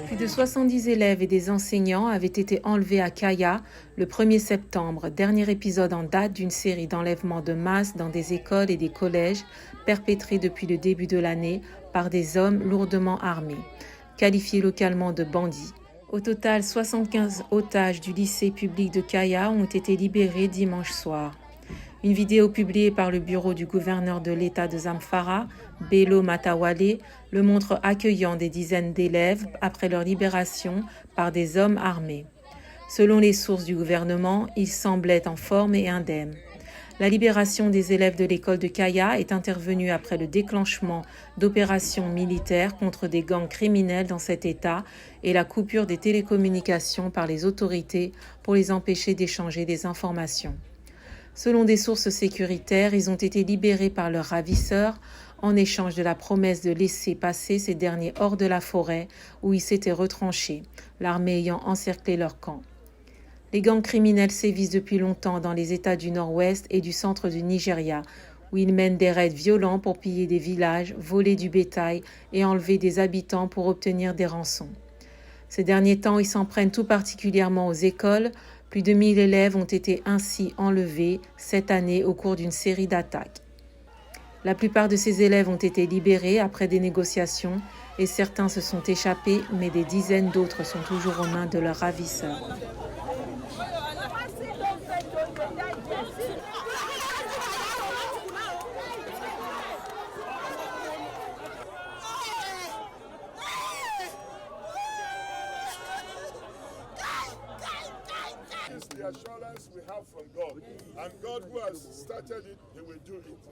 Plus de 70 élèves et des enseignants avaient été enlevés à Kaya le 1er septembre, dernier épisode en date d'une série d'enlèvements de masse dans des écoles et des collèges perpétrés depuis le début de l'année par des hommes lourdement armés, qualifiés localement de bandits. Au total, 75 otages du lycée public de Kaya ont été libérés dimanche soir. Une vidéo publiée par le bureau du gouverneur de l'État de Zamfara, Bello Matawalle, le montre accueillant des dizaines d'élèves après leur libération par des hommes armés. Selon les sources du gouvernement, ils semblaient en forme et indemnes. La libération des élèves de l'école de Kaya est intervenue après le déclenchement d'opérations militaires contre des gangs criminels dans cet État et la coupure des télécommunications par les autorités pour les empêcher d'échanger des informations. Selon des sources sécuritaires, ils ont été libérés par leurs ravisseurs en échange de la promesse de laisser passer ces derniers hors de la forêt où ils s'étaient retranchés, l'armée ayant encerclé leur camp. Les gangs criminels sévissent depuis longtemps dans les États du nord-ouest et du centre du Nigeria, où ils mènent des raids violents pour piller des villages, voler du bétail et enlever des habitants pour obtenir des rançons. Ces derniers temps, ils s'en prennent tout particulièrement aux écoles. Plus de 1000 élèves ont été ainsi enlevés cette année au cours d'une série d'attaques. La plupart de ces élèves ont été libérés après des négociations et certains se sont échappés, mais des dizaines d'autres sont toujours aux mains de leurs ravisseurs. It's the assurance we have from God. And God who has started it, He will do it.